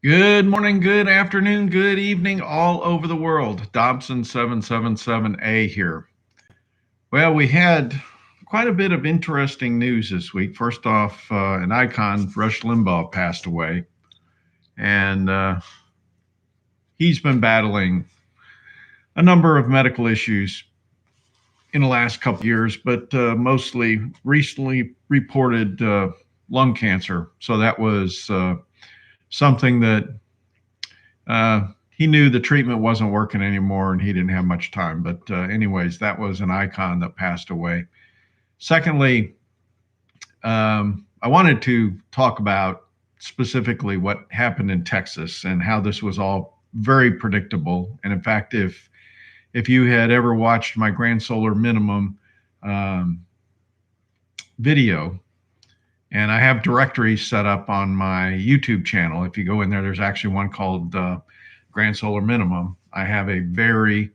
Good morning, good afternoon, good evening, all over the world. Dobson777a here. Well, we had quite a bit of interesting news this week. First off, an icon, Rush Limbaugh, passed away. And he's been battling a number of medical issues in the last couple of years, but mostly recently reported lung cancer. So that was something that he knew the treatment wasn't working anymore and he didn't have much time. But anyways, that was an icon that passed away. Secondly, I wanted to talk about specifically what happened in Texas and how this was all very predictable. And in fact, if you had ever watched my Grand Solar Minimum video, and I have directories set up on my YouTube channel. If you go in there, there's actually one called Grand Solar Minimum. I have a very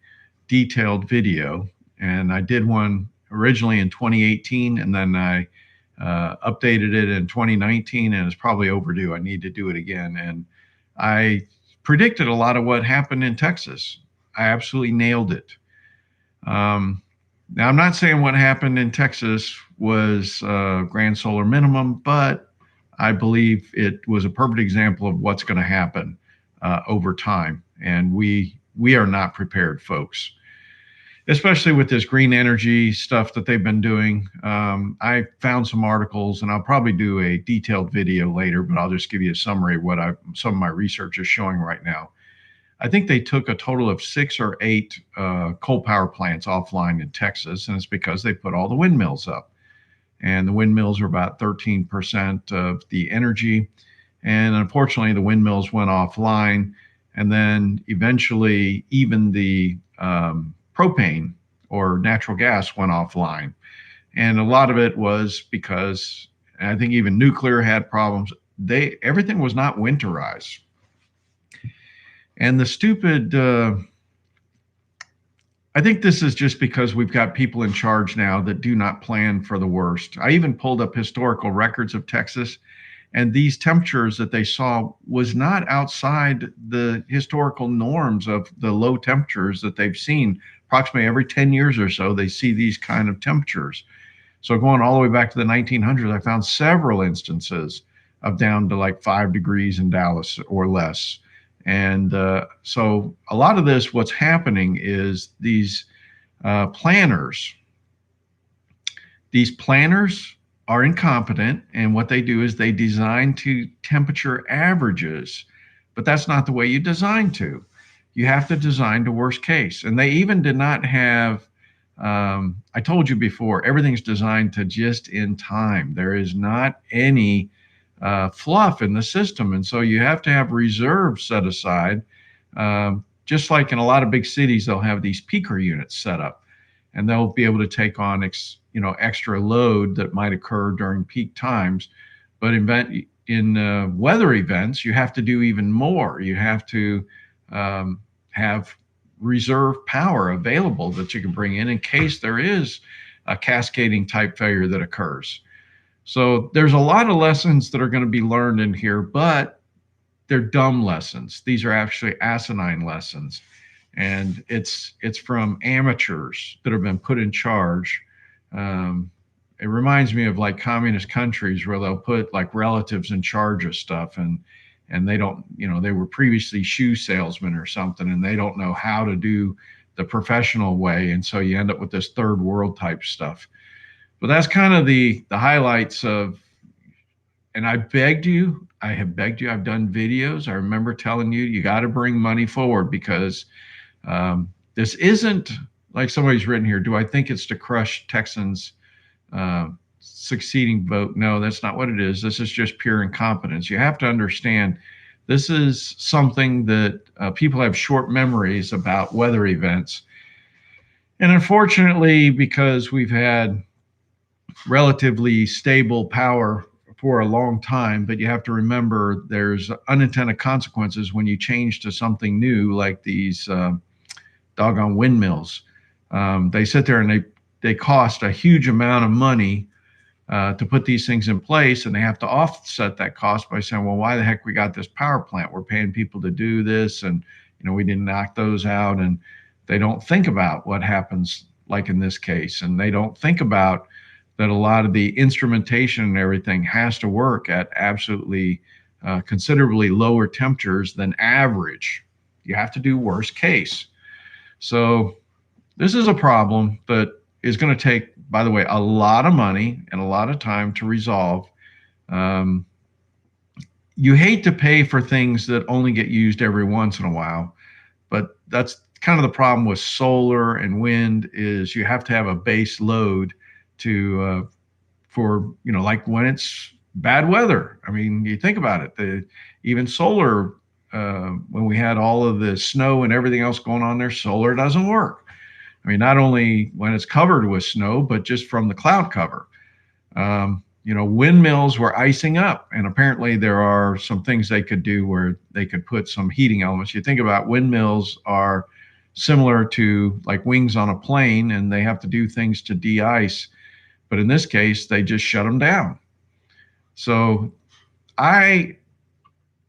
detailed video, and I did one originally in 2018, and then I updated it in 2019, and it's probably overdue. I need to do it again. And I predicted a lot of what happened in Texas. I absolutely nailed it. Now, I'm not saying what happened in Texas was Grand Solar Minimum, but I believe it was a perfect example of what's going to happen over time. And we are not prepared, folks, especially with this green energy stuff that they've been doing. I found some articles, and I'll probably do a detailed video later, but I'll just give you a summary of what some of my research is showing right now. I think they took a total of 6 or 8 coal power plants offline in Texas, and it's because they put all the windmills up. And the windmills are about 13% of the energy. And unfortunately, the windmills went offline. And then eventually, even the propane or natural gas went offline. And a lot of it was because, and I think even nuclear had problems. Everything was not winterized. And the stupid, I think this is just because we've got people in charge now that do not plan for the worst. I even pulled up historical records of Texas, and these temperatures that they saw was not outside the historical norms of the low temperatures that they've seen. Approximately every 10 years or so, they see these kind of temperatures. So going all the way back to the 1900s, I found several instances of down to like 5 degrees in Dallas or less. And so a lot of this, what's happening is these planners are incompetent, and what they do is they design to temperature averages, but that's not the way you design to. You have to design to worst case. And they even did not have, I told you before, everything's designed to just in time. There is not any fluff in the system. And so you have to have reserves set aside. Just like in a lot of big cities, they'll have these peaker units set up, and they'll be able to take on extra load that might occur during peak times. But in weather events, you have to do even more. You have to have reserve power available that you can bring in case there is a cascading type failure that occurs. So there's a lot of lessons that are going to be learned in here, but they're dumb lessons. These are actually asinine lessons. And it's from amateurs that have been put in charge. It reminds me of like communist countries where they'll put like relatives in charge of stuff, and they don't, they were previously shoe salesmen or something, and they don't know how to do the professional way. And so you end up with this third world type stuff. But that's kind of the highlights of, and I have begged you, I've done videos. I remember telling you, you got to bring money forward, because this isn't like somebody's written here, do I think it's to crush Texans' succeeding vote? No, that's not what it is. This is just pure incompetence. You have to understand, this is something that people have short memories about weather events. And unfortunately, because we've had relatively stable power for a long time, but you have to remember there's unintended consequences when you change to something new, like these doggone windmills. They sit there and they cost a huge amount of money to put these things in place, and they have to offset that cost by saying, well, why the heck we got this power plant? We're paying people to do this, and we didn't knock those out. And they don't think about what happens, like in this case, and they don't think about that a lot of the instrumentation and everything has to work at absolutely considerably lower temperatures than average. You have to do worst case. So this is a problem that is going to take, by the way, a lot of money and a lot of time to resolve. You hate to pay for things that only get used every once in a while, but that's kind of the problem with solar and wind, is you have to have a base load to for, like when it's bad weather. I mean, you think about it, even solar, when we had all of the snow and everything else going on there, solar doesn't work. I mean, not only when it's covered with snow, but just from the cloud cover. Windmills were icing up, and apparently there are some things they could do where they could put some heating elements. You think about windmills are similar to like wings on a plane, and they have to do things to de-ice. But in this case, they just shut them down. So I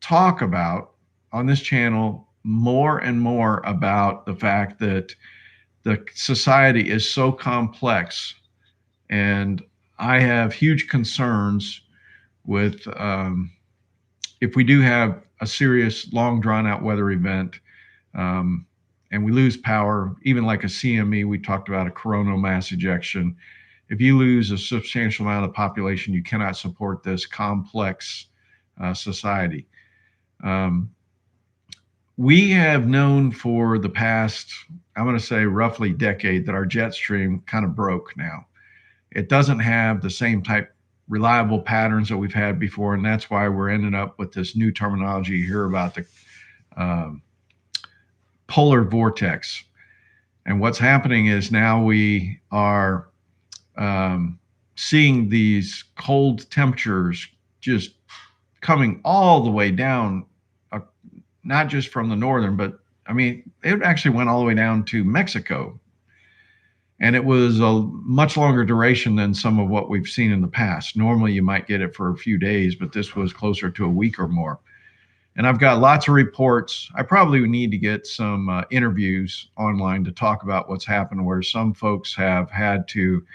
talk about on this channel more and more about the fact that the society is so complex, and I have huge concerns with if we do have a serious, long, drawn-out weather event, and we lose power, even like a CME, we talked about a coronal mass ejection. If you lose a substantial amount of the population, you cannot support this complex society. We have known for the past, I'm going to say roughly decade, that our jet stream kind of broke now. It doesn't have the same type reliable patterns that we've had before, and that's why we're ending up with this new terminology you hear about, the polar vortex. And what's happening is now we are seeing these cold temperatures just coming all the way down, not just from the northern, but I mean, it actually went all the way down to Mexico. And it was a much longer duration than some of what we've seen in the past. Normally you might get it for a few days, but this was closer to a week or more. And I've got lots of reports. I probably need to get some interviews online to talk about what's happened, where some folks have had to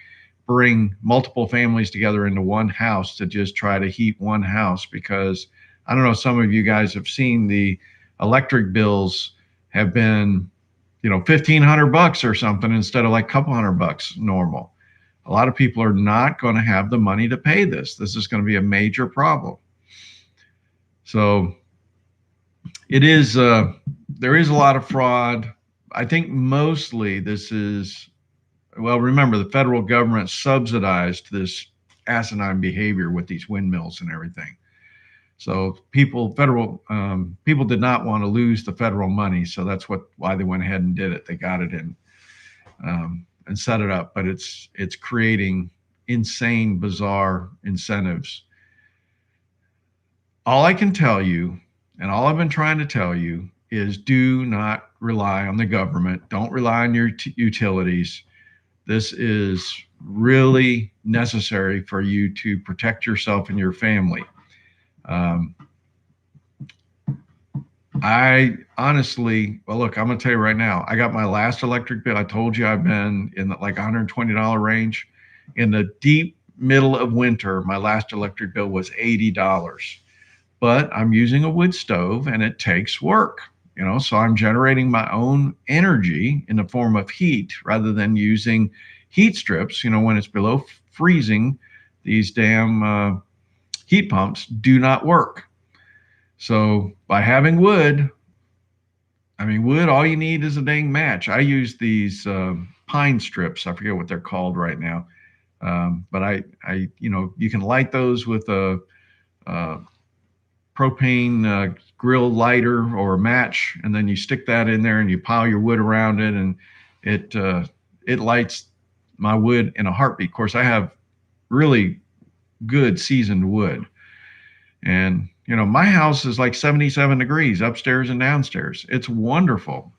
bring multiple families together into one house to just try to heat one house, because I don't know, some of you guys have seen the electric bills have been, $1,500 or something instead of like a couple $100 normal. A lot of people are not going to have the money to pay this. This is going to be a major problem. So it is, there is a lot of fraud. I think mostly this is, well, remember the federal government subsidized this asinine behavior with these windmills and everything. So people did not want to lose the federal money, so that's why they went ahead and did it. They got it in and set it up, but it's creating insane, bizarre incentives. All I can tell you, and all I've been trying to tell you, is do not rely on the government. Don't rely on your utilities. This is really necessary for you to protect yourself and your family. I honestly, well, look, I'm going to tell you right now, I got my last electric bill. I told you I've been in the like $120 range. In the deep middle of winter, my last electric bill was $80. But I'm using a wood stove and it takes work, so I'm generating my own energy in the form of heat rather than using heat strips. When it's below freezing, these damn heat pumps do not work. So by having wood, all you need is a dang match. I use these pine strips. I forget what they're called right now. But you can light those with a propane grill lighter or a match, and then you stick that in there and you pile your wood around it, and it lights my wood in a heartbeat. Of course, I have really good seasoned wood, and my house is like 77 degrees upstairs and downstairs. It's wonderful.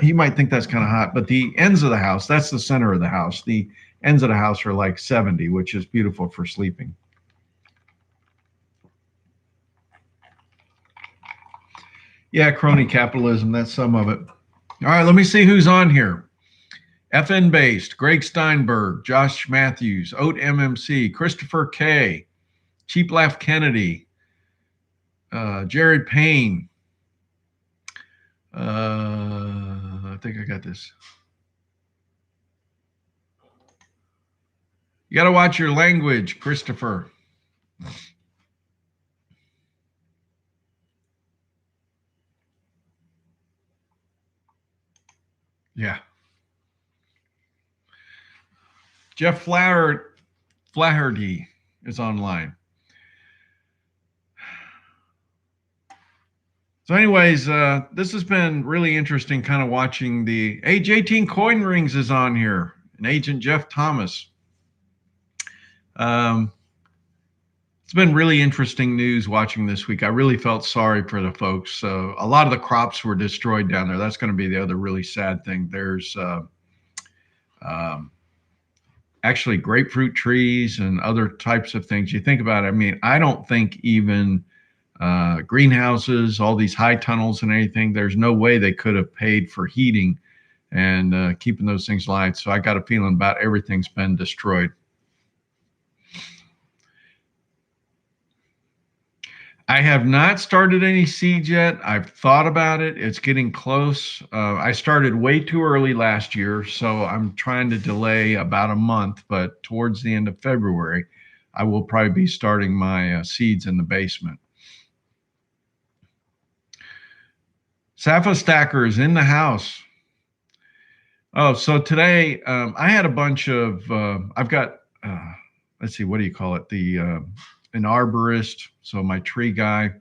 You might think that's kind of hot, but the ends of the house, that's the center of the house. The ends of the house are like 70, which is beautiful for sleeping. Yeah, crony capitalism, that's some of it. All right, let me see who's on here. FN Based, Greg Steinberg, Josh Matthews, Oat MMC, Christopher K, Cheap Laugh Kennedy, Jared Payne. I think I got this. You got to watch your language, Christopher. Yeah. Jeff Flaherty is online. So anyways, this has been really interesting kind of watching the J18 Coin Rings is on here, and Agent Jeff Thomas. It's been really interesting news watching this week. I really felt sorry for the folks. A lot of the crops were destroyed down there. That's going to be the other really sad thing. There's actually grapefruit trees and other types of things. You think about it, I mean, I don't think even greenhouses, all these high tunnels and anything, there's no way they could have paid for heating and keeping those things alive. So I got a feeling about everything's been destroyed. I have not started any seeds yet. I've thought about it. It's getting close. I started way too early last year, so I'm trying to delay about a month, but towards the end of February, I will probably be starting my seeds in the basement. Safa Stacker is in the house. Oh, so today I had a bunch of, I've got, let's see, what do you call it? An arborist. So my tree guy,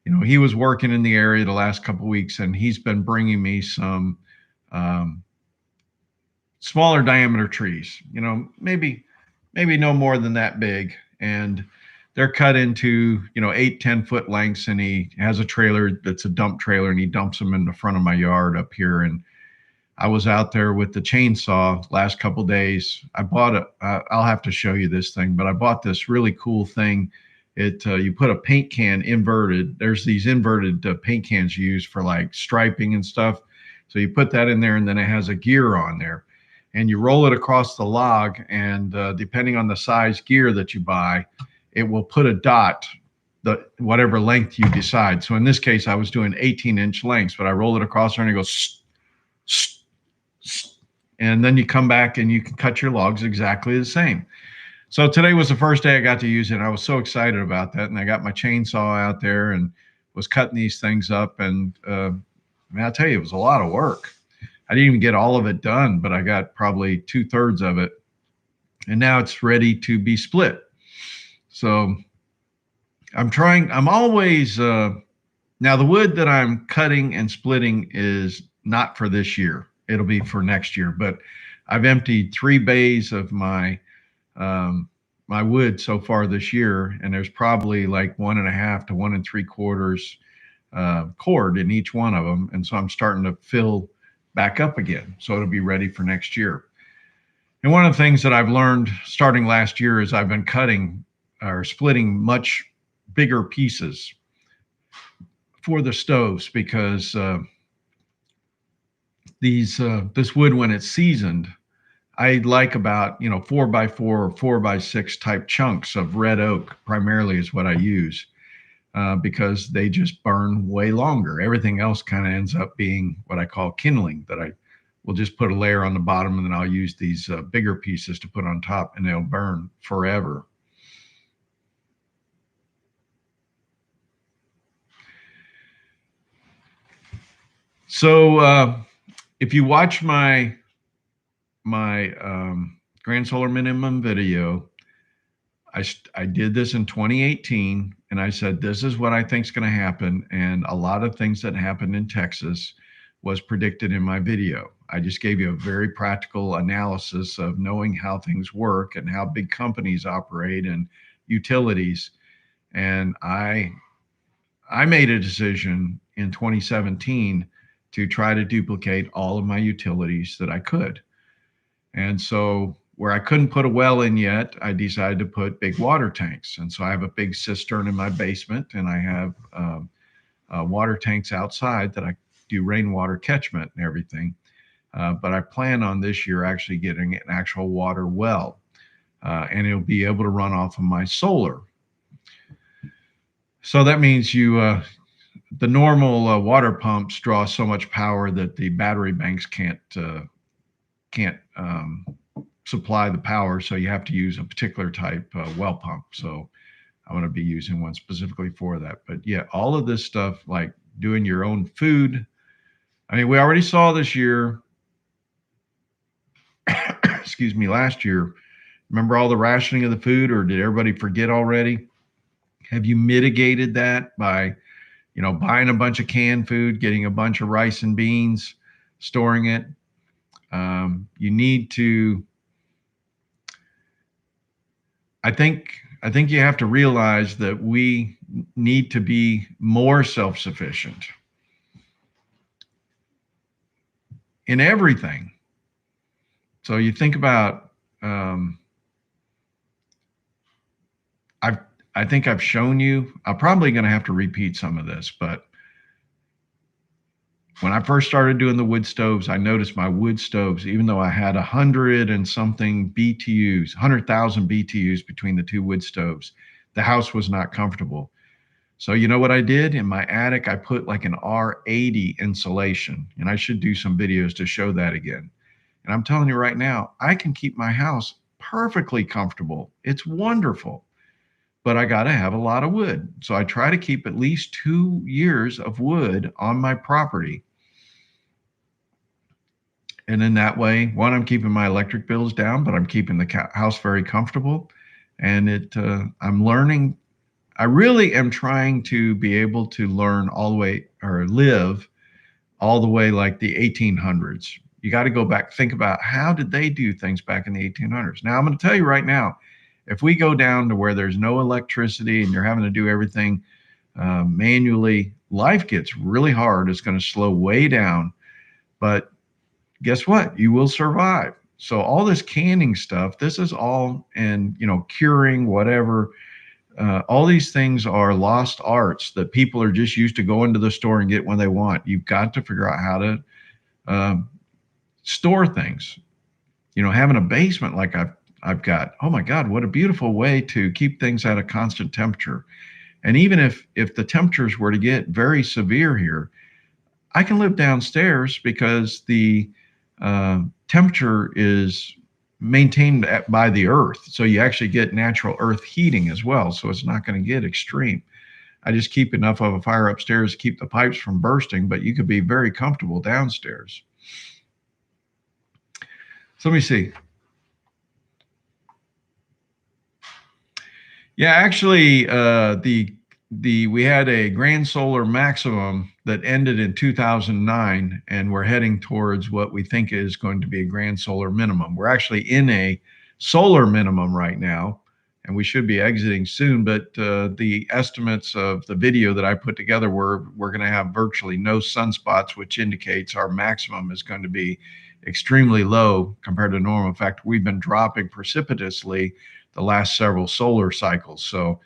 you know, he was working in the area the last couple of weeks, and he's been bringing me some smaller diameter trees, you know, maybe no more than that big. And they're cut into, you know, 8-10 foot lengths, and he has a trailer that's a dump trailer, and he dumps them in the front of my yard up here. And I was out there with the chainsaw last couple days. I bought I'll have to show you this thing, but I bought this really cool thing. You put a paint can inverted. There's these inverted paint cans used for like striping and stuff. So you put that in there, and then it has a gear on there, and you roll it across the log. And depending on the size gear that you buy, it will put a dot, whatever length you decide. So in this case, I was doing 18-inch lengths, but I roll it across there and it goes, and then you come back and you can cut your logs exactly the same. So today was the first day I got to use it. I was so excited about that. And I got my chainsaw out there and was cutting these things up. And I mean, I'll tell you, it was a lot of work. I didn't even get all of it done, but I got probably 2/3 of it. And now it's ready to be split. So I'm always, now the wood that I'm cutting and splitting is not for this year. It'll be for next year, but I've emptied 3 bays of my my wood so far this year, and there's probably like 1.5 to 1 3/4 cord in each one of them, and so I'm starting to fill back up again, so it'll be ready for next year. And one of the things that I've learned starting last year is I've been cutting or splitting much bigger pieces for the stoves, because this wood, when it's seasoned, I like about 4x4 or 4x6 type chunks of red oak primarily is what I use, because they just burn way longer. Everything else kind of ends up being what I call kindling, that I will just put a layer on the bottom, and then I'll use these bigger pieces to put on top, and they'll burn forever. So if you watch my Grand Solar Minimum video, I did this in 2018, and I said, this is what I think is going to happen. And a lot of things that happened in Texas was predicted in my video. I just gave you a very practical analysis of knowing how things work and how big companies operate and utilities. And I made a decision in 2017 to try to duplicate all of my utilities that I could. And so where I couldn't put a well in yet, I decided to put big water tanks. And so I have a big cistern in my basement, and I have water tanks outside that I do rainwater catchment and everything. But I plan on this year actually getting an actual water well, and it'll be able to run off of my solar. So that means the normal water pumps draw so much power that the battery banks can't supply the power. So you have to use a particular type well pump. So I'm going to be using one specifically for that. But yeah, all of this stuff, like doing your own food. I mean, we already saw this year, excuse me, last year. Remember all the rationing of the food, or did everybody forget already? Have you mitigated that by, buying a bunch of canned food, getting a bunch of rice and beans, storing it? You need to, I think you have to realize that we need to be more self-sufficient in everything. So you think about, I think I've shown you, I'm probably going to have to repeat some of this, but when I first started doing the wood stoves, I noticed my wood stoves, even though I had 100 and something BTUs, 100,000 BTUs between the two wood stoves, the house was not comfortable. So you know what I did? In my attic, I put like an R80 insulation, and I should do some videos to show that again. And I'm telling you right now, I can keep my house perfectly comfortable. It's wonderful. But I got to have a lot of wood. So I try to keep at least 2 years of wood on my property. And in that way, one, I'm keeping my electric bills down, but I'm keeping the house very comfortable. And I'm learning. I really am trying to be able to learn all the way, or live all the way like the 1800s. You got to go back, think about how did they do things back in the 1800s. Now, I'm going to tell you right now, if we go down to where there's no electricity and you're having to do everything manually, life gets really hard. It's going to slow way down. But guess what? You will survive. So all this canning stuff, this is all, and curing, whatever. All these things are lost arts that people are just used to going to the store and get when they want. You've got to figure out how to store things. Having a basement like I've got, oh my God, what a beautiful way to keep things at a constant temperature. And even if the temperatures were to get very severe here, I can live downstairs because the temperature is maintained by the earth. So you actually get natural earth heating as well. So it's not going to get extreme. I just keep enough of a fire upstairs to keep the pipes from bursting, but you could be very comfortable downstairs. So let me see. Yeah, actually, we had a grand solar maximum that ended in 2009, and we're heading towards what we think is going to be a grand solar minimum. We're actually in a solar minimum right now, and we should be exiting soon. But the estimates of the video that I put together were we're going to have virtually no sunspots, which indicates our maximum is going to be extremely low compared to normal. In fact, we've been dropping precipitously the last several solar cycles. So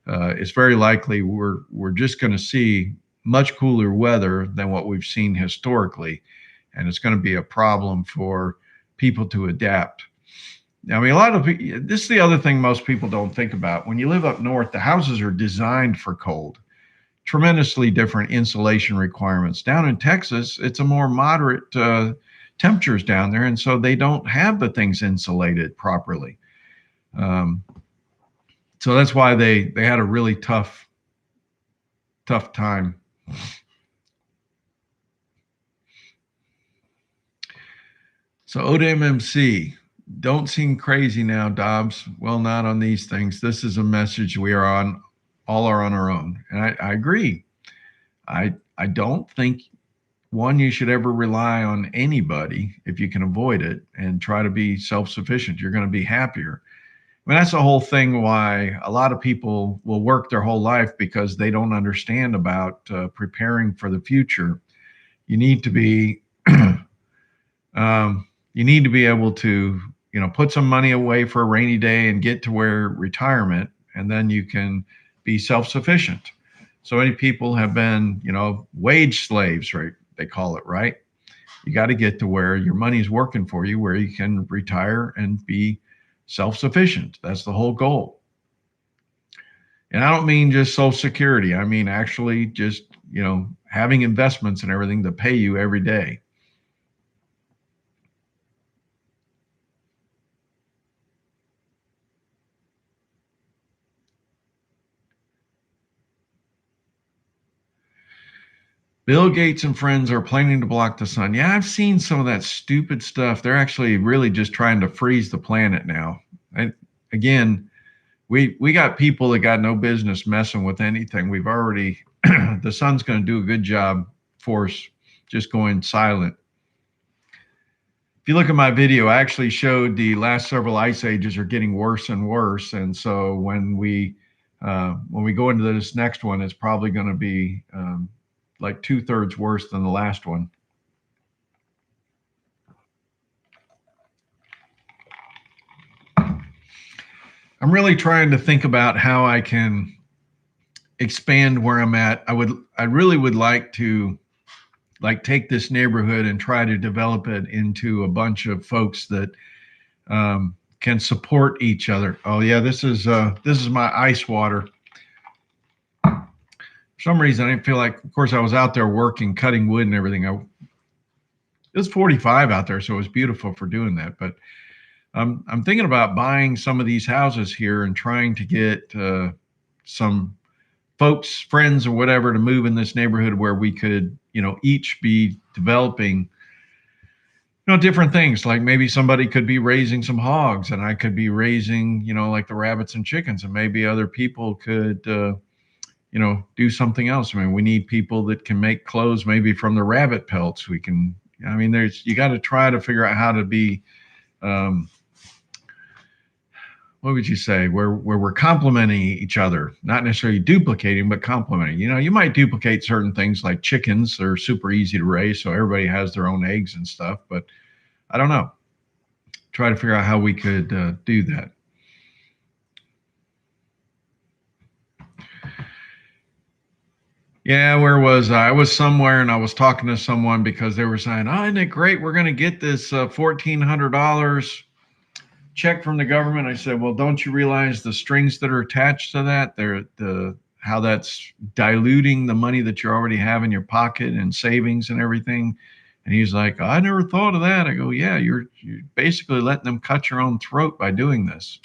it's very likely we're just going to see much cooler weather than what we've seen historically. And it's going to be a problem for people to adapt. I mean, a lot of people, this is the other thing most people don't think about. When you live up north, the houses are designed for cold, tremendously different insulation requirements. Down in Texas, it's a more moderate temperatures down there. And so they don't have the things insulated properly. So that's why they had a really tough time. So ODMMC, don't seem crazy now, Dobbs. Well, not on these things. This is a message we are all on our own. And I agree. I don't think, one, you should ever rely on anybody if you can avoid it, and try to be self-sufficient. You're going to be happier. I mean, that's the whole thing why a lot of people will work their whole life, because they don't understand about preparing for the future. You need to be, you need to be able to, put some money away for a rainy day and get to where retirement, and then you can be self-sufficient. So many people have been, wage slaves, right? They call it, right? You got to get to where your money's working for you, where you can retire and be self-sufficient. That's the whole goal. And I don't mean just Social Security. I mean actually just, having investments and everything to pay you every day. Bill Gates and friends are planning to block the sun. Yeah, I've seen some of that stupid stuff. They're actually really just trying to freeze the planet now. And again, we got people that got no business messing with anything. We've already the sun's going to do a good job for us just going silent. If you look at my video, I actually showed the last several ice ages are getting worse and worse. And so when we go into this next one, it's probably going to be like 2/3 worse than the last one. I'm really trying to think about how I can expand where I'm at. I really would like to take this neighborhood and try to develop it into a bunch of folks that can support each other. Oh yeah, this is my ice water. For some reason, I didn't feel like. Of course, I was out there working, cutting wood and everything. It was 45 out there, so it was beautiful for doing that. But I'm thinking about buying some of these houses here and trying to get some folks, friends, or whatever to move in this neighborhood where we could, each be developing, different things. Like maybe somebody could be raising some hogs and I could be raising, like the rabbits and chickens, and maybe other people could, do something else. I mean, we need people that can make clothes maybe from the rabbit pelts. We can, you got to try to figure out how to be, what would you say, where we're complementing each other, not necessarily duplicating, but complementing. You might duplicate certain things like chickens. They're super easy to raise, so everybody has their own eggs and stuff, but I don't know. Try to figure out how we could do that. Yeah, where was I? I was somewhere and I was talking to someone because they were saying, oh, isn't it great? We're going to get this $1,400 check from the government. I said, well, don't you realize the strings that are attached to that? How that's diluting the money that you already have in your pocket and savings and everything. And he's like, I never thought of that. I go, yeah, you're basically letting them cut your own throat by doing this.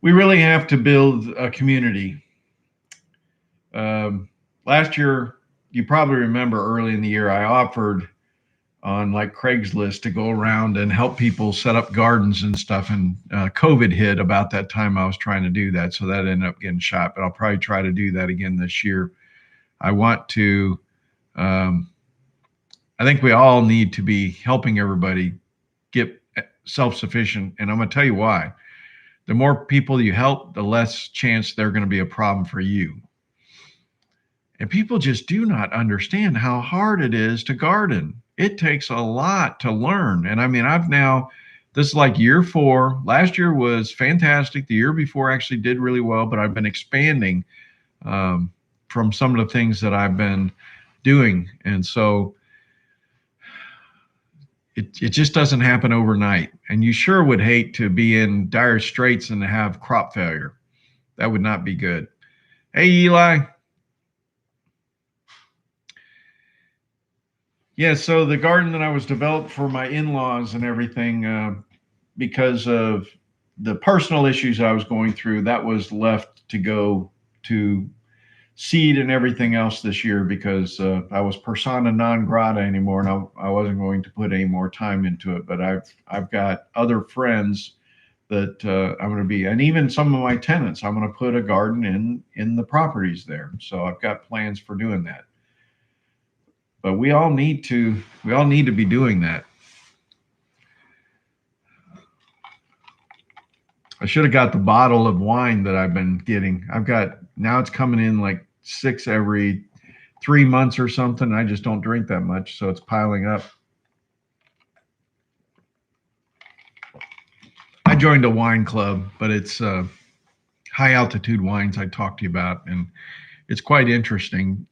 We really have to build a community. Last year, you probably remember early in the year, I offered on like Craigslist to go around and help people set up gardens and stuff. And COVID hit about that time I was trying to do that. So that ended up getting shot, but I'll probably try to do that again this year. I want to, I think we all need to be helping everybody get self-sufficient. And I'm going to tell you why. The more people you help, the less chance they're going to be a problem for you. And people just do not understand how hard it is to garden. It takes a lot to learn. And I mean, this is like year 4. Last year was fantastic. The year before actually did really well, but I've been expanding from some of the things that I've been doing. And so it just doesn't happen overnight. And you sure would hate to be in dire straits and to have crop failure. That would not be good. Hey, Eli. Yeah, so the garden that I was developed for my in-laws and everything, because of the personal issues I was going through, that was left to go to seed and everything else this year because I was persona non grata anymore, and I wasn't going to put any more time into it. But I've got other friends that I'm going to be, and even some of my tenants, I'm going to put a garden in the properties there. So I've got plans for doing that. But we all need to be doing that. I should have got the bottle of wine that I've been getting. I've got, now it's coming in like 6 every 3 months or something. I just don't drink that much, so it's piling up. I joined a wine club, but it's high altitude wines I talked to you about, and it's quite interesting.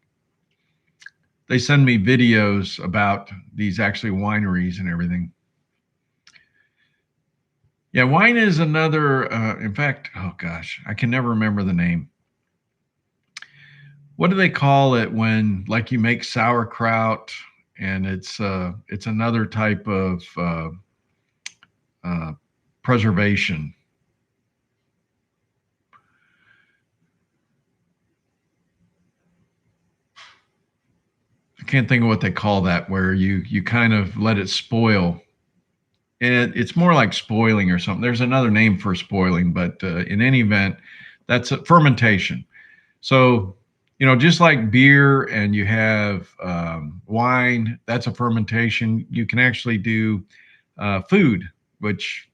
They send me videos about these actually wineries and everything. Yeah, wine is another, in fact, oh gosh, I can never remember the name. What do they call it when, like, you make sauerkraut and it's another type of preservation? I can't think of what they call that, where you kind of let it spoil. It's more like spoiling or something. There's another name for spoiling, but in any event, that's a fermentation. So, you know, just like beer and you have wine, that's a fermentation. You can actually do food, which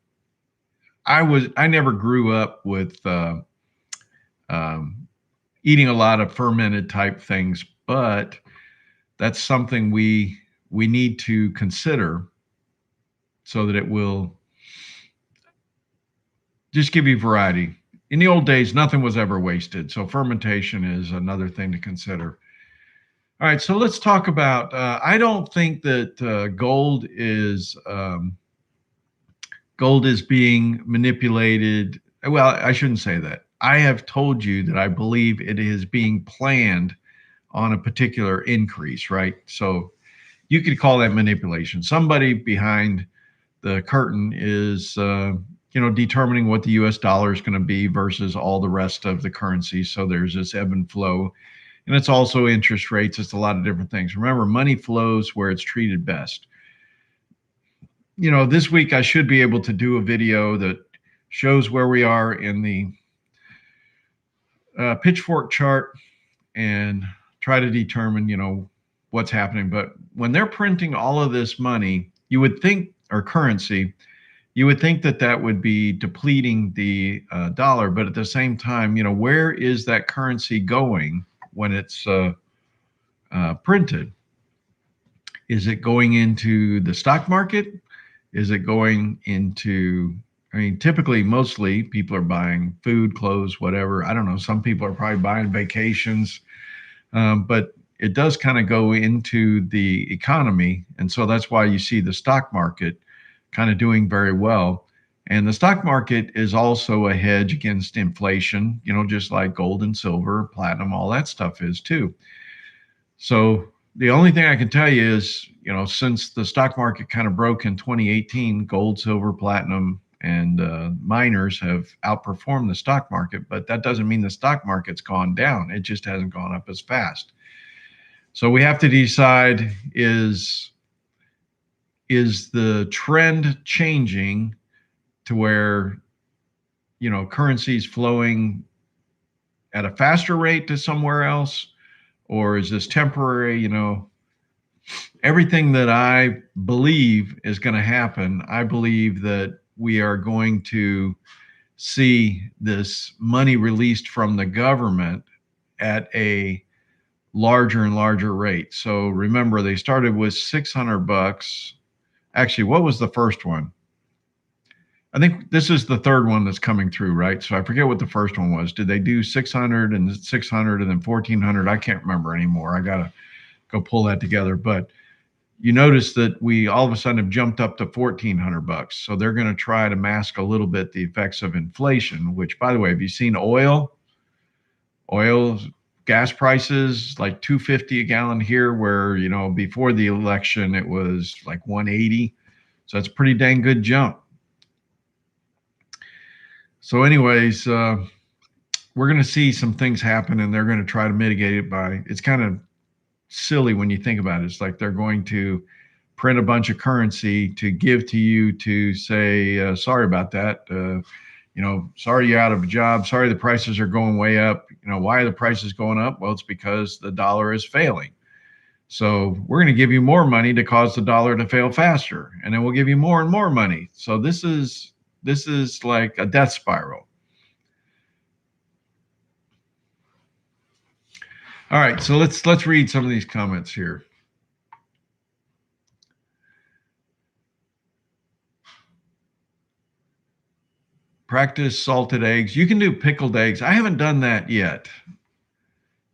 I never grew up with eating a lot of fermented type things, but that's something we need to consider so that it will just give you variety. In the old days, nothing was ever wasted. So fermentation is another thing to consider. All right, so let's talk about, I don't think that gold is being manipulated. Well, I shouldn't say that. I have told you that I believe it is being planned on a particular increase, right? So you could call that manipulation. Somebody behind the curtain is, determining what the U.S. dollar is going to be versus all the rest of the currencies. So there's this ebb and flow, and it's also interest rates. It's a lot of different things. Remember, money flows where it's treated best. You know, this week I should be able to do a video that shows where we are in the pitchfork chart and try to determine, what's happening. But when they're printing all of this money, you would think, or currency, you would think that that would be depleting the dollar. But at the same time, where is that currency going when it's printed? Is it going into the stock market? Is it going into, typically, mostly people are buying food, clothes, whatever. I don't know. Some people are probably buying vacations, but it does kind of go into the economy. And so that's why you see the stock market kind of doing very well. And the stock market is also a hedge against inflation, just like gold and silver, platinum, all that stuff is too. So the only thing I can tell you is, since the stock market kind of broke in 2018, gold, silver, platinum, and miners have outperformed the stock market, but that doesn't mean the stock market's gone down. It just hasn't gone up as fast. So we have to decide, is the trend changing to where, currency is flowing at a faster rate to somewhere else? Or is this temporary? Everything that I believe is going to happen, I believe that we are going to see this money released from the government at a larger and larger rate. So remember, they started with $600. Actually, what was the first one? I think this is the third one that's coming through, right? So I forget what the first one was. Did they do 600 and 600 and then 1400? I can't remember anymore. I got to go pull that together. But you notice that we all of a sudden have jumped up to $1,400. So they're going to try to mask a little bit the effects of inflation, which, by the way, have you seen oil? Gas prices like $2.50 a gallon here, where, before the election, it was like $1.80. So that's a pretty dang good jump. So anyways, we're going to see some things happen, and they're going to try to mitigate it by, it's kind of silly when you think about it. It's like they're going to print a bunch of currency to give to you to say, sorry about that. Sorry you're out of a job. Sorry the prices are going way up. Why are the prices going up? Well, it's because the dollar is failing. So we're going to give you more money to cause the dollar to fail faster. And then we'll give you more and more money. So this is This is like a death spiral. All right, so let's read some of these comments here. Practice salted eggs. You can do pickled eggs. I haven't done that yet.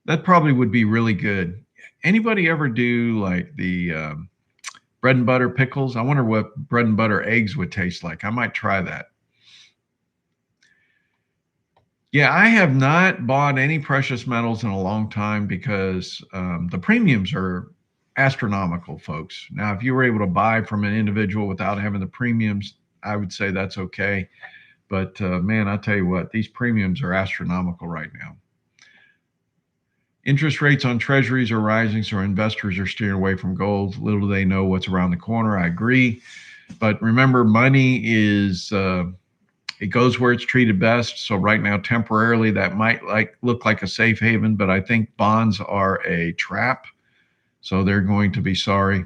That probably would be really good. Anybody ever do like the bread and butter pickles? I wonder what bread and butter eggs would taste like. I might try that. Yeah, I have not bought any precious metals in a long time because the premiums are astronomical, folks. Now, if you were able to buy from an individual without having the premiums, I would say that's okay. But man, I tell you what, these premiums are astronomical right now. Interest rates on treasuries are rising, so investors are steering away from gold. Little do they know what's around the corner. I agree. But remember, money is it goes where it's treated best. So right now, temporarily, that might look like a safe haven, but I think bonds are a trap. So they're going to be sorry.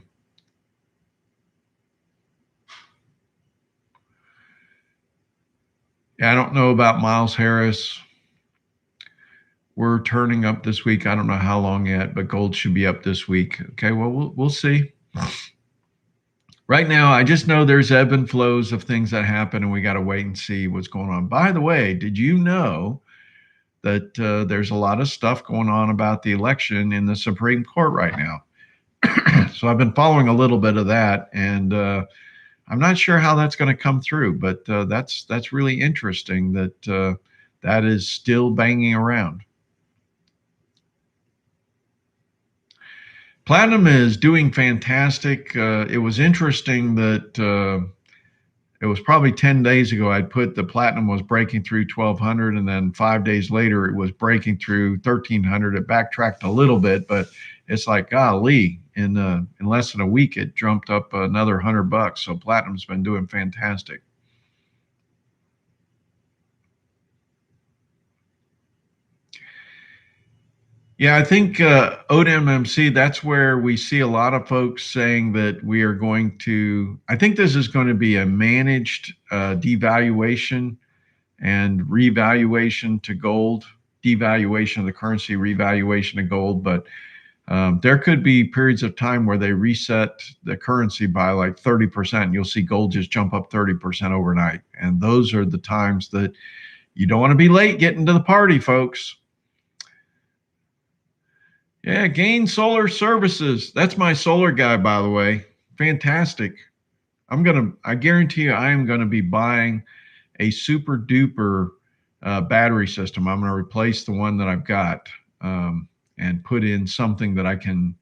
Yeah, I don't know about Miles Harris. We're turning up this week. I don't know how long yet, but gold should be up this week. Okay, well, we'll see. Right now, I just know there's ebb and flows of things that happen, and we got to wait and see what's going on. By the way, did you know that there's a lot of stuff going on about the election in the Supreme Court right now? So I've been following a little bit of that, and I'm not sure how that's going to come through, but that's really interesting that that is still banging around. Platinum is doing fantastic. It was interesting that it was probably 10 days ago I'd put the platinum was breaking through 1200, and then 5 days later it was breaking through 1300. It backtracked a little bit, but it's like, golly, in less than a week it jumped up another $100. So platinum's been doing fantastic. Yeah, I think ODMMC, that's where we see a lot of folks saying that we are going to, I think this is going to be a managed devaluation and revaluation to gold, devaluation of the currency, revaluation of gold. But there could be periods of time where they reset the currency by like 30%. You'll see gold just jump up 30% overnight. And those are the times that you don't want to be late getting to the party, folks. Yeah, Gain Solar Services. That's my solar guy, by the way. Fantastic. I guarantee you, I am going to be buying a super duper battery system. I'm going to replace the one that I've got and put in something that I can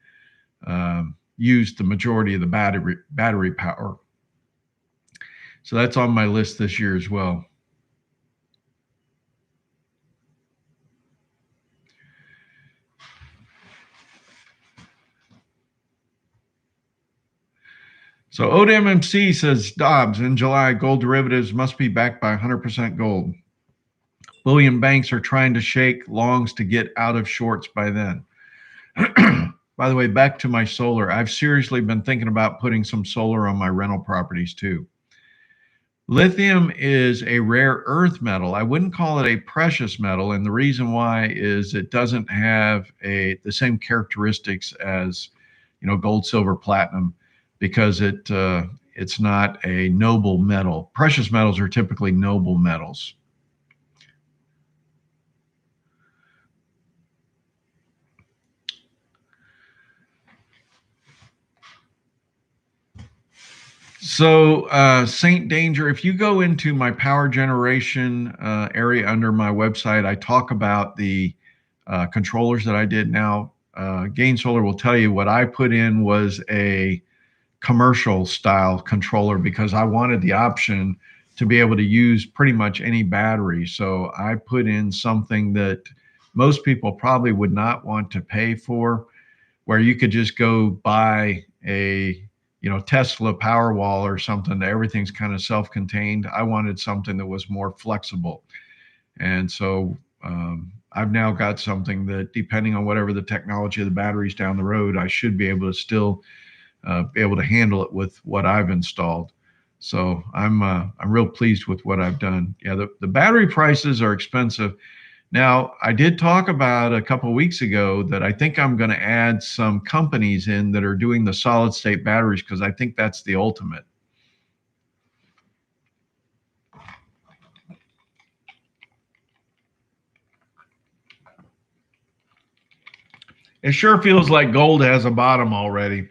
use the majority of the battery power. So that's on my list this year as well. So ODMMC says, Dobbs, in July, gold derivatives must be backed by 100% gold. Bullion banks are trying to shake longs to get out of shorts by then. By the way, back to my solar. I've seriously been thinking about putting some solar on my rental properties too. Lithium is a rare earth metal. I wouldn't call it a precious metal, and the reason why is it doesn't have the same characteristics as, gold, silver, platinum, because it's not a noble metal. Precious metals are typically noble metals. So Saint Danger, if you go into my power generation area under my website, I talk about the controllers that I did. Now, Gain Solar will tell you what I put in was a commercial style controller because I wanted the option to be able to use pretty much any battery. So I put in something that most people probably would not want to pay for, where you could just go buy a Tesla Powerwall or something. Everything's kind of self-contained. I wanted something that was more flexible. And so I've now got something that, depending on whatever the technology of the batteries down the road, I should be able to still be able to handle it with what I've installed. So I'm real pleased with what I've done. Yeah, the battery prices are expensive. Now, I did talk about a couple of weeks ago that I think I'm going to add some companies in that are doing the solid state batteries, because I think that's the ultimate. It sure feels like gold has a bottom already.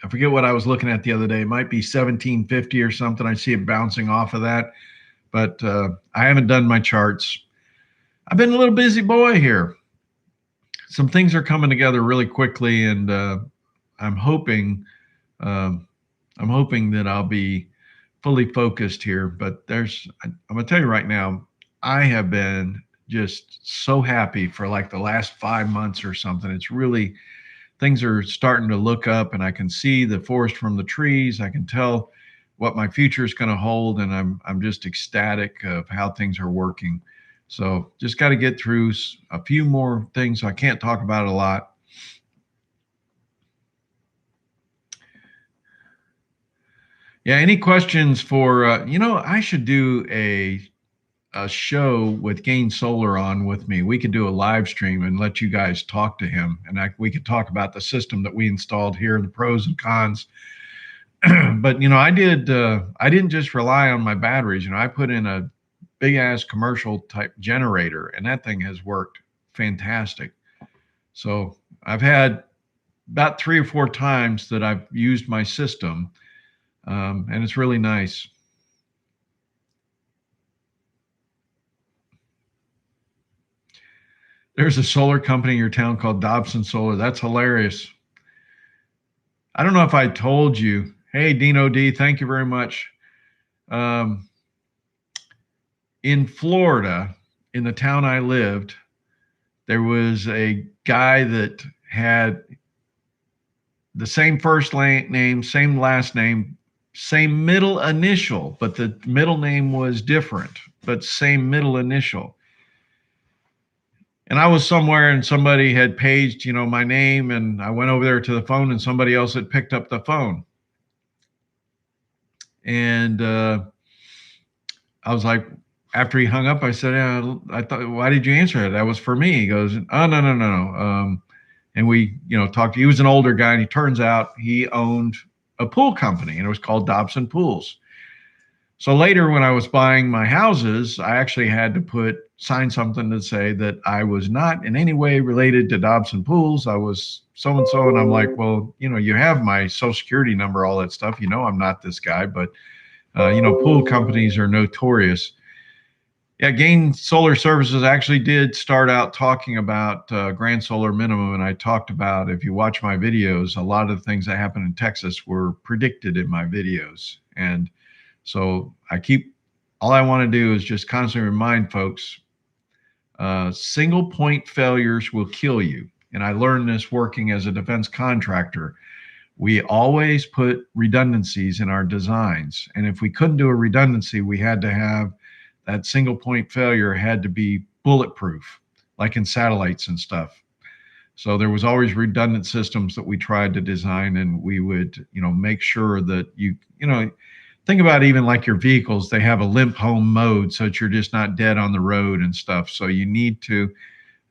I forget what I was looking at the other day. It might be 1750 or something. I see it bouncing off of that, but I haven't done my charts. I've been a little busy boy here. Some things are coming together really quickly, and I'm hoping that I'll be fully focused here. But I'm gonna tell you right now, I have been just so happy for like the last 5 months or something. It's really, things are starting to look up, and I can see the forest from the trees. I can tell what my future is going to hold, and I'm just ecstatic of how things are working. So just got to get through a few more things. I can't talk about it a lot. Yeah, any questions for I should do a show with Gain Solar on with me. We could do a live stream and let you guys talk to him, and we could talk about the system that we installed here, the pros and cons. But I didn't just rely on my batteries. I put in a big ass commercial type generator, and that thing has worked fantastic. So I've had about 3 or 4 times that I've used my system, and it's really nice. There's a solar company in your town called Dobson Solar. That's hilarious. I don't know if I told you. Hey, Dino D, thank you very much. In Florida, in the town I lived, there was a guy that had the same first name, same last name, same middle initial, but the middle name was different, but same middle initial. And I was somewhere and somebody had paged, my name, and I went over there to the phone and somebody else had picked up the phone. And I was like, after he hung up, I said, yeah, I thought, why did you answer it? That was for me. He goes, oh, no. And we, talked. He was an older guy, and he turns out he owned a pool company, and it was called Dobson Pools. So later, when I was buying my houses, I actually had to sign something to say that I was not in any way related to Dobson Pools. I was so-and-so. And I'm like, well, you have my social security number, all that stuff. I'm not this guy, but, pool companies are notorious. Yeah, Gain Solar Services actually did start out talking about Grand Solar Minimum. And I talked about, if you watch my videos, a lot of the things that happen in Texas were predicted in my videos. And so all I want to do is just constantly remind folks, single point failures will kill you. And I learned this working as a defense contractor. We always put redundancies in our designs. And if we couldn't do a redundancy, we had to have that single point failure had to be bulletproof, like in satellites and stuff. So there was always redundant systems that we tried to design, and we would, make sure that think about even like your vehicles, they have a limp home mode so that you're just not dead on the road and stuff. So you need to,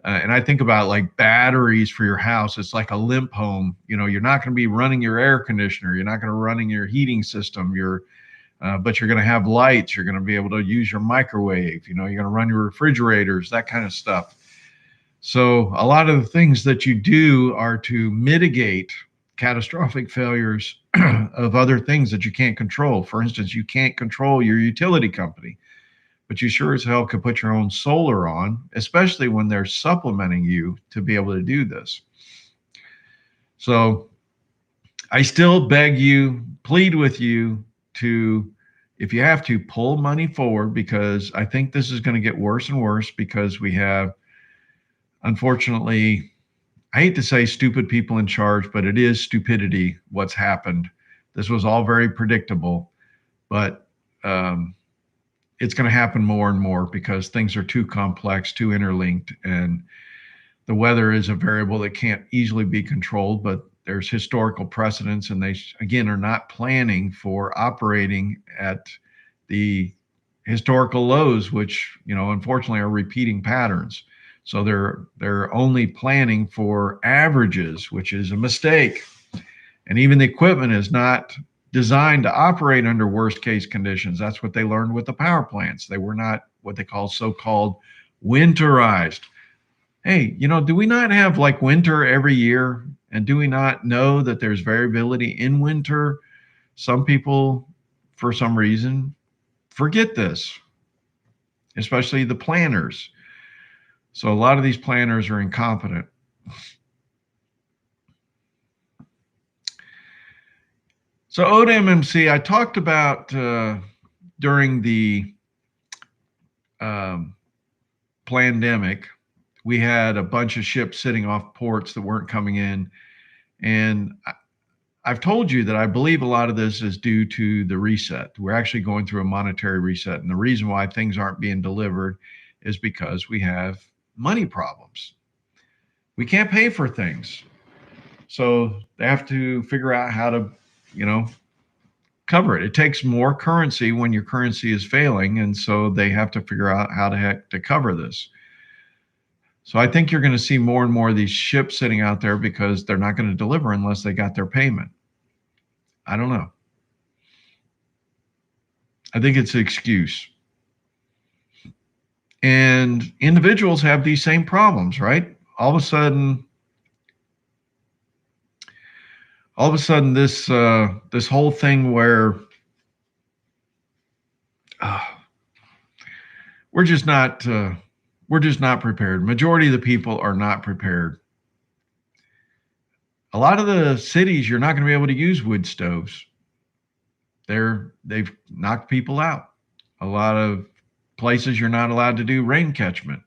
and I think about like batteries for your house. It's like a limp home. You're not going to be running your air conditioner. You're not going to be running your heating system. But you're going to have lights. You're going to be able to use your microwave. You're going to run your refrigerators, that kind of stuff. So a lot of the things that you do are to mitigate catastrophic failures of other things that you can't control. For instance, you can't control your utility company, but you sure as hell could put your own solar on, especially when they're supplementing you to be able to do this. So I still beg you, plead with you to, if you have to, pull money forward, because I think this is going to get worse and worse, because we have, unfortunately, I hate to say stupid people in charge, but it is stupidity what's happened. This was all very predictable, but it's going to happen more and more because things are too complex, too interlinked, and the weather is a variable that can't easily be controlled. But there's historical precedents, and they again are not planning for operating at the historical lows, which unfortunately are repeating patterns. So they're only planning for averages, which is a mistake. And even the equipment is not designed to operate under worst case conditions. That's what they learned with the power plants. They were not what they call so-called winterized. Hey, do we not have like winter every year? And do we not know that there's variability in winter? Some people, for some reason, forget this, especially the planners. So a lot of these planners are incompetent. So ODMMC, I talked about during the pandemic, we had a bunch of ships sitting off ports that weren't coming in. And I've told you that I believe a lot of this is due to the reset. We're actually going through a monetary reset. And the reason why things aren't being delivered is because we have money problems. We can't pay for things. So they have to figure out how to, cover it. It takes more currency when your currency is failing. And so they have to figure out how to cover this. So I think you're going to see more and more of these ships sitting out there because they're not going to deliver unless they got their payment. I don't know. I think it's an excuse. And individuals have these same problems, right? All of a sudden, this this whole thing where we're just not prepared. Majority of the people are not prepared. A lot of the cities, you're not going to be able to use wood stoves. They've knocked people out. A lot of places you're not allowed to do rain catchment.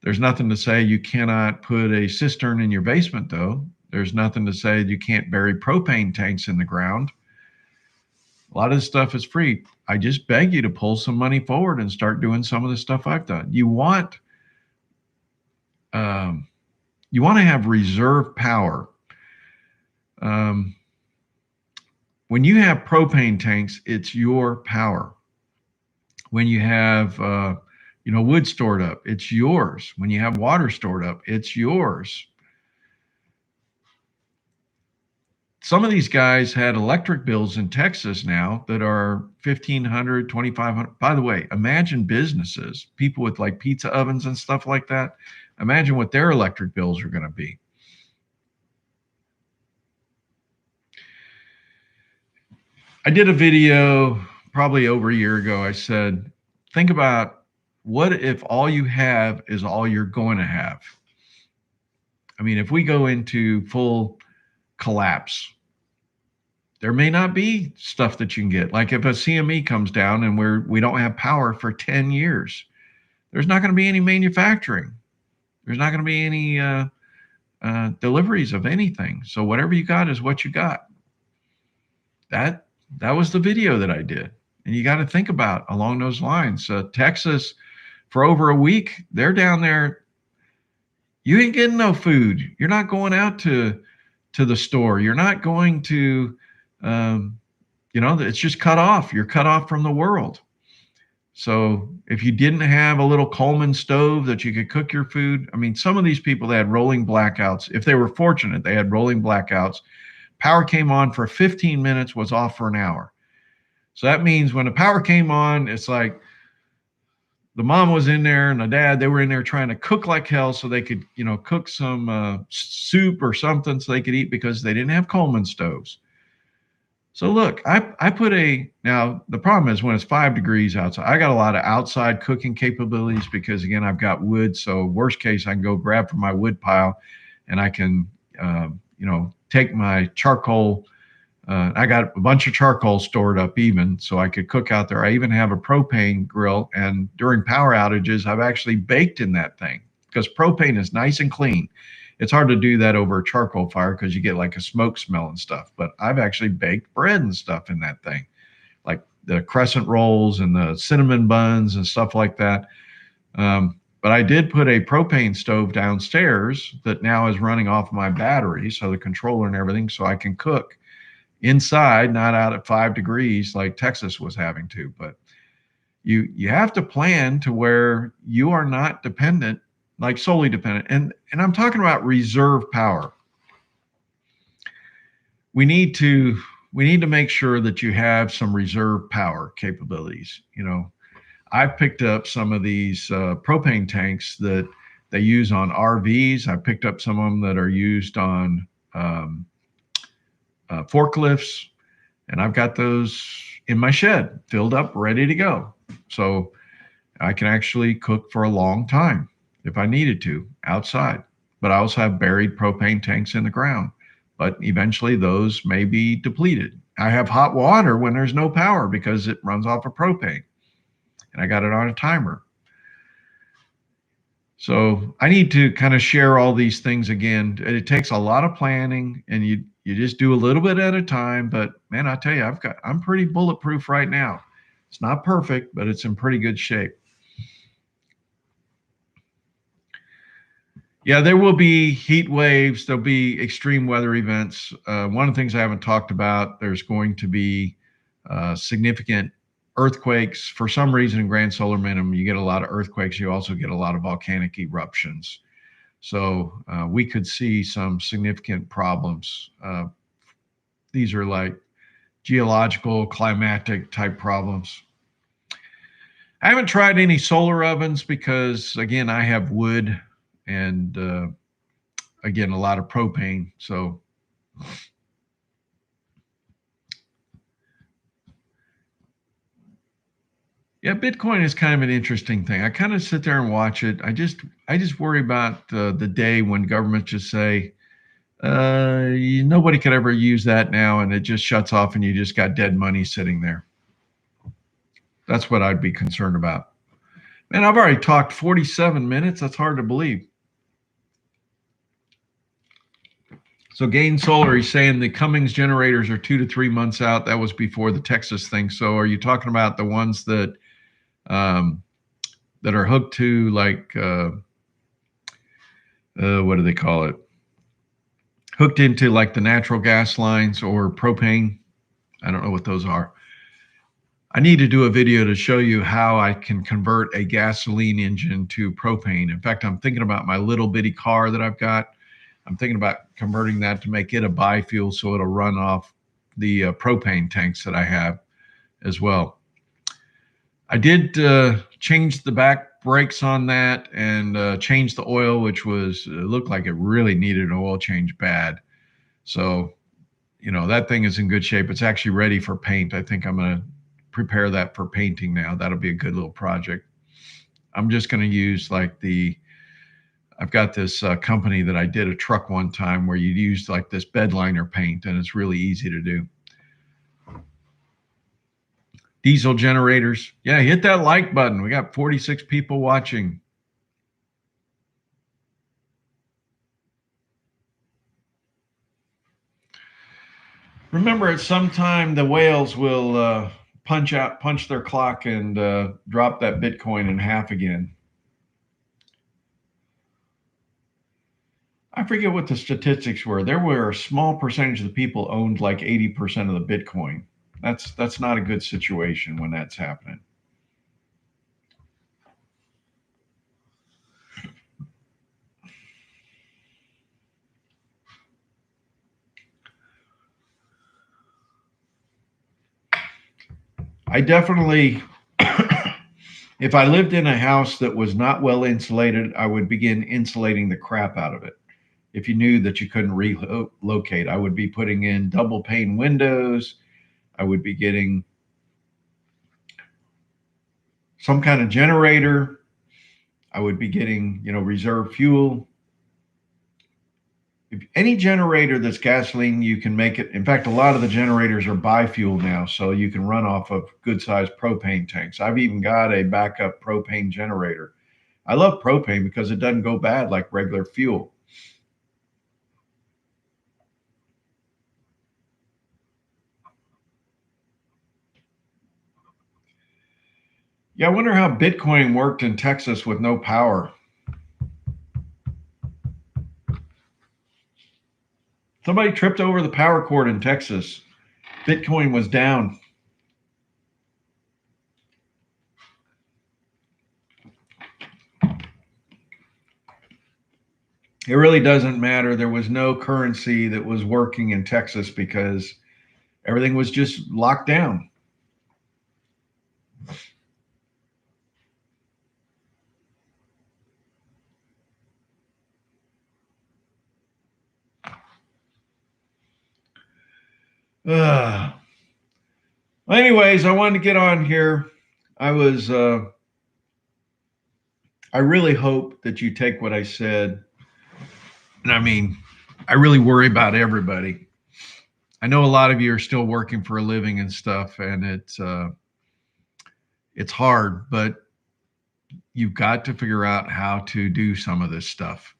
There's nothing to say you cannot put a cistern in your basement, though. There's nothing to say you can't bury propane tanks in the ground. A lot of this stuff is free. I just beg you to pull some money forward and start doing some of the stuff I've done. You want to have reserve power. When you have propane tanks, it's your power. When you have wood stored up, it's yours. When you have water stored up, it's yours. Some of these guys had electric bills in Texas now that are $1,500, $2,500. By the way, imagine businesses, people with like pizza ovens and stuff like that. Imagine what their electric bills are going to be. I did a video probably over a year ago. I said, think about what if all you have is all you're going to have? I mean, if we go into full collapse, there may not be stuff that you can get. Like if a CME comes down and we don't have power for 10 years, there's not going to be any manufacturing. There's not going to be any deliveries of anything. So whatever you got is what you got. That was the video that I did. And you got to think about along those lines. Texas, for over a week, they're down there. You ain't getting no food. You're not going out to the store. You're not going to, it's just cut off. You're cut off from the world. So if you didn't have a little Coleman stove that you could cook your food, I mean, some of these people, they had rolling blackouts. If they were fortunate, they had rolling blackouts. Power came on for 15 minutes, was off for an hour. So that means when the power came on, it's like the mom was in there and the dad, they were in there trying to cook like hell so they could, cook some soup or something so they could eat because they didn't have Coleman stoves. So look, I put now the problem is when it's 5 degrees outside, I got a lot of outside cooking capabilities because again, I've got wood. So worst case, I can go grab from my wood pile and I can, take my charcoal. I got a bunch of charcoal stored up even, so I could cook out there. I even have a propane grill, and during power outages, I've actually baked in that thing because propane is nice and clean. It's hard to do that over a charcoal fire because you get like a smoke smell and stuff, but I've actually baked bread and stuff in that thing, like the crescent rolls and the cinnamon buns and stuff like that. But I did put a propane stove downstairs that now is running off my battery, so the controller and everything, so I can cook inside, not out at 5 degrees like Texas was having to. But you have to plan to where you are not dependent, like solely dependent. And I'm talking about reserve power. We need to make sure that you have some reserve power capabilities. You know, I've picked up some of these propane tanks that they use on RVs. I picked up some of them that are used on forklifts, and I've got those in my shed filled up, ready to go. So I can actually cook for a long time if I needed to outside. But I also have buried propane tanks in the ground. But eventually those may be depleted. I have hot water when there's no power because it runs off of propane. And I got it on a timer. So I need to kind of share all these things again. It takes a lot of planning, and you just do a little bit at a time. But man, I tell you, I'm pretty bulletproof right now. It's not perfect, but it's in pretty good shape. Yeah, there will be heat waves. There'll be extreme weather events. One of the things I haven't talked about, there's going to be significant earthquakes. For some reason, in Grand Solar Minimum, you get a lot of earthquakes. You also get a lot of volcanic eruptions. So we could see some significant problems. These are like geological, climatic type problems. I haven't tried any solar ovens because, again, I have wood and again, a lot of propane. So yeah, Bitcoin is kind of an interesting thing. I kind of sit there and watch it. I just worry about the day when governments just say, nobody could ever use that now, and it just shuts off and you just got dead money sitting there. That's what I'd be concerned about. Man, I've already talked 47 minutes. That's hard to believe. So Gain Solar, he's saying the Cummins generators are 2 to 3 months out. That was before the Texas thing. So are you talking about the ones that that are hooked to like what do they call it? Hooked into like the natural gas lines or propane? I don't know what those are. I need to do a video to show you how I can convert a gasoline engine to propane. In fact, I'm thinking about my little bitty car that I've got. I'm thinking about converting that to make it a biofuel so it'll run off the propane tanks that I have as well. I did change the back brakes on that and change the oil, which was looked like it really needed an oil change bad. So, you know, that thing is in good shape. It's actually ready for paint. I think I'm going to prepare that for painting now. That'll be a good little project. I'm just going to use like I've got this company that I did a truck one time where you use like this bed liner paint, and it's really easy to do. Diesel generators. Yeah, hit that like button. We got 46 people watching. Remember, at some time, the whales will punch their clock and drop that Bitcoin in half again. I forget what the statistics were. There were a small percentage of the people owned like 80% of the Bitcoin. That's not a good situation when that's happening. I definitely, if I lived in a house that was not well insulated, I would begin insulating the crap out of it. If you knew that you couldn't relocate, I would be putting in double pane windows. I would be getting some kind of generator. I would be getting, reserve fuel. If any generator that's gasoline, you can make it. In fact, a lot of the generators are biofuel now, so you can run off of good sized propane tanks. I've even got a backup propane generator. I love propane because it doesn't go bad like regular fuel. Yeah, I wonder how Bitcoin worked in Texas with no power. Somebody tripped over the power cord in Texas. Bitcoin was down. It really doesn't matter. There was no currency that was working in Texas because everything was just locked down. Well, anyways, I wanted to get on here. I really hope that you take what I said. And I mean, I really worry about everybody. I know a lot of you are still working for a living and stuff, and it's hard, but you've got to figure out how to do some of this stuff.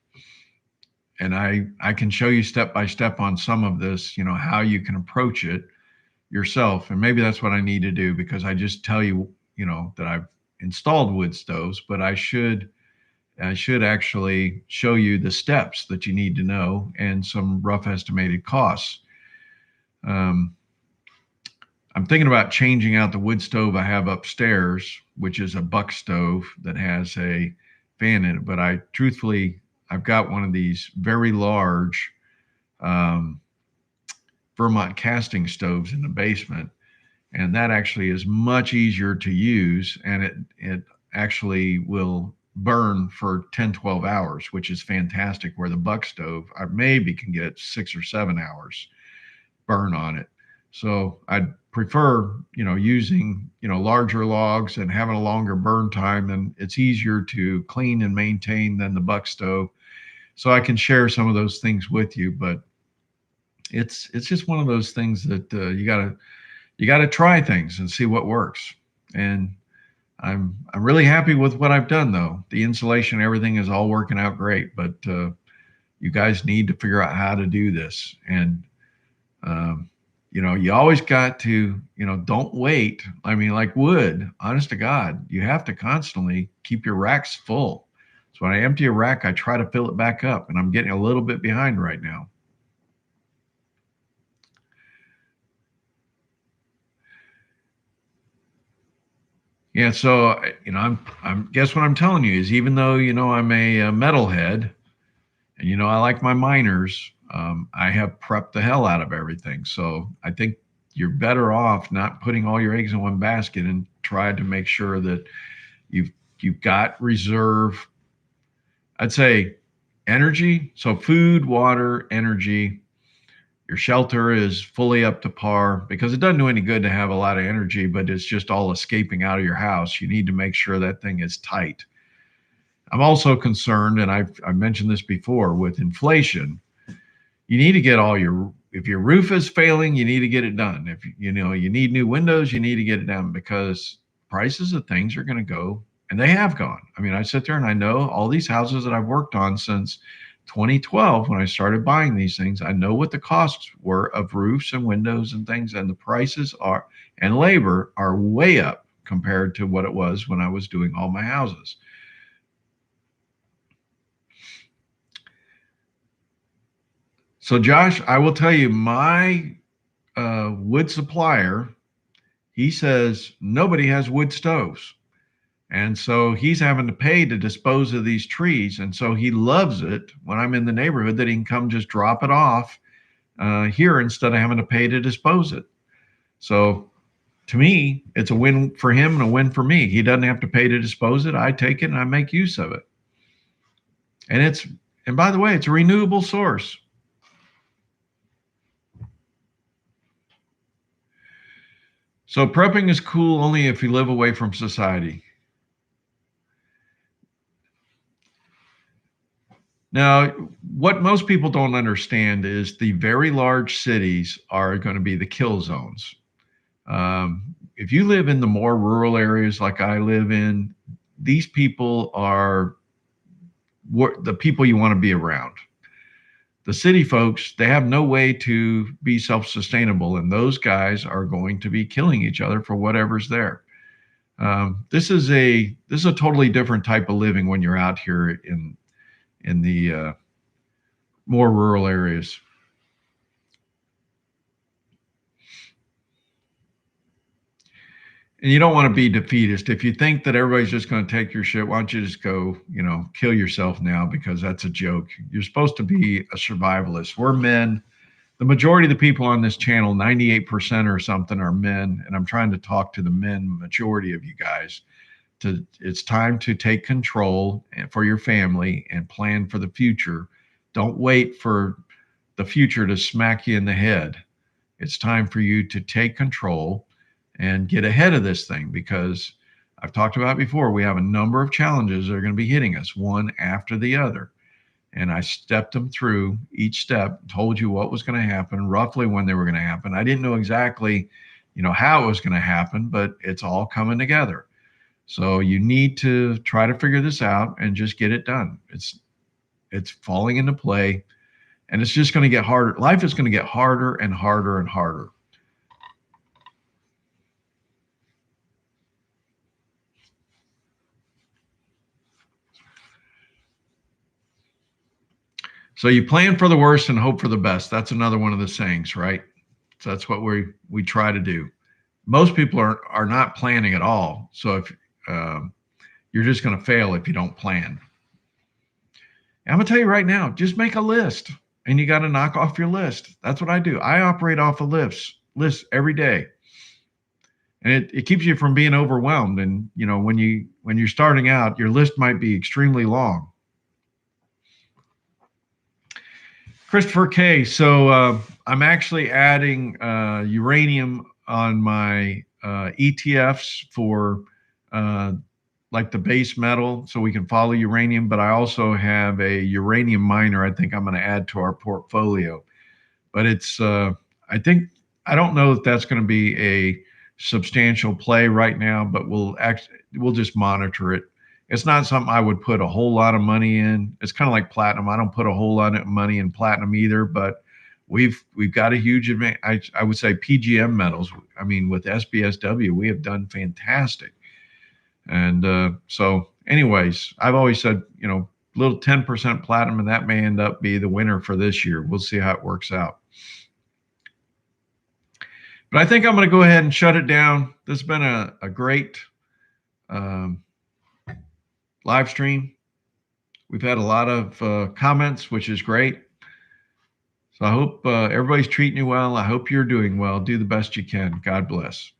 And I can show you step by step on some of this, how you can approach it yourself. And maybe that's what I need to do, because I just tell you, that I've installed wood stoves, but I should actually show you the steps that you need to know and some rough estimated costs. I'm thinking about changing out the wood stove I have upstairs, which is a buck stove that has a fan in it. But I've got one of these very large Vermont casting stoves in the basement. And that actually is much easier to use. And it actually will burn for 10, 12 hours, which is fantastic, where the buck stove, I maybe can get 6 or 7 hours burn on it. So I'd prefer, using, larger logs and having a longer burn time, and it's easier to clean and maintain than the buck stove. So I can share some of those things with you, but it's just one of those things that you gotta try things and see what works. And I'm really happy with what I've done, though. The insulation, everything is all working out great, but you guys need to figure out how to do this. And you always got to, don't wait. I mean, like wood, honest to God, you have to constantly keep your racks full. So when I empty a rack, I try to fill it back up, and I'm getting a little bit behind right now. Yeah, so I'm guess what I'm telling you is, even though I'm a metalhead, and I like my miners, I have prepped the hell out of everything. So I think you're better off not putting all your eggs in one basket, and try to make sure that you've got reserve. I'd say energy, so food, water, energy. Your shelter is fully up to par, because it doesn't do any good to have a lot of energy, but it's just all escaping out of your house. You need to make sure that thing is tight. I'm also concerned, and I've mentioned this before, with inflation. You need to get if your roof is failing, you need to get it done. If you need new windows, you need to get it done, because prices of things are going to go, and they have gone. I mean, I sit there and I know all these houses that I've worked on since 2012, when I started buying these things. I know what the costs were of roofs and windows and things, and the prices and labor are way up compared to what it was when I was doing all my houses. So Josh, I will tell you, my wood supplier, he says nobody has wood stoves. And so he's having to pay to dispose of these trees. And so he loves it when I'm in the neighborhood that he can come just drop it off here, instead of having to pay to dispose it. So to me, it's a win for him and a win for me. He doesn't have to pay to dispose it. I take it and I make use of it. And by the way, it's a renewable source. So prepping is cool only if you live away from society. Now, what most people don't understand is the very large cities are going to be the kill zones. If you live in the more rural areas like I live in, these people are the people you want to be around. The city folks, they have no way to be self-sustainable, and those guys are going to be killing each other for whatever's there. This is a totally different type of living when you're out here in the more rural areas. And you don't want to be defeatist. If you think that everybody's just going to take your shit, why don't you just go, kill yourself now, because that's a joke. You're supposed to be a survivalist. We're men. The majority of the people on this channel, 98% or something, are men. And I'm trying to talk to the men, majority of you guys. It's time to take control for your family and plan for the future. Don't wait for the future to smack you in the head. It's time for you to take control and get ahead of this thing, because I've talked about before, we have a number of challenges that are going to be hitting us one after the other. And I stepped them through each step, told you what was going to happen, roughly when they were going to happen. I didn't know exactly, how it was going to happen, but it's all coming together. So you need to try to figure this out and just get it done. It's falling into play, and it's just going to get harder. Life is going to get harder and harder and harder. So you plan for the worst and hope for the best. That's another one of the sayings, right? So that's what we try to do. Most people are not planning at all. So if you're just going to fail if you don't plan. I'm going to tell you right now, just make a list, and you got to knock off your list. That's what I do. I operate off a list every day. And it keeps you from being overwhelmed. And, when you're starting out, your list might be extremely long. Christopher K. So I'm actually adding uranium on my ETFs for like the base metal, so we can follow uranium. But I also have a uranium miner I think I'm going to add to our portfolio. But it's I don't know if that's going to be a substantial play right now, but we'll just monitor it. It's not something I would put a whole lot of money in. It's kind of like platinum. I don't put a whole lot of money in platinum either, but we've got a huge advantage. I would say PGM metals. I mean, with SBSW, we have done fantastic. And so anyways, I've always said, little 10% platinum, and that may end up be the winner for this year. We'll see how it works out. But I think I'm going to go ahead and shut it down. This has been a great live stream. We've had a lot of comments, which is great. So I hope everybody's treating you well. I hope you're doing well. Do the best you can. God bless.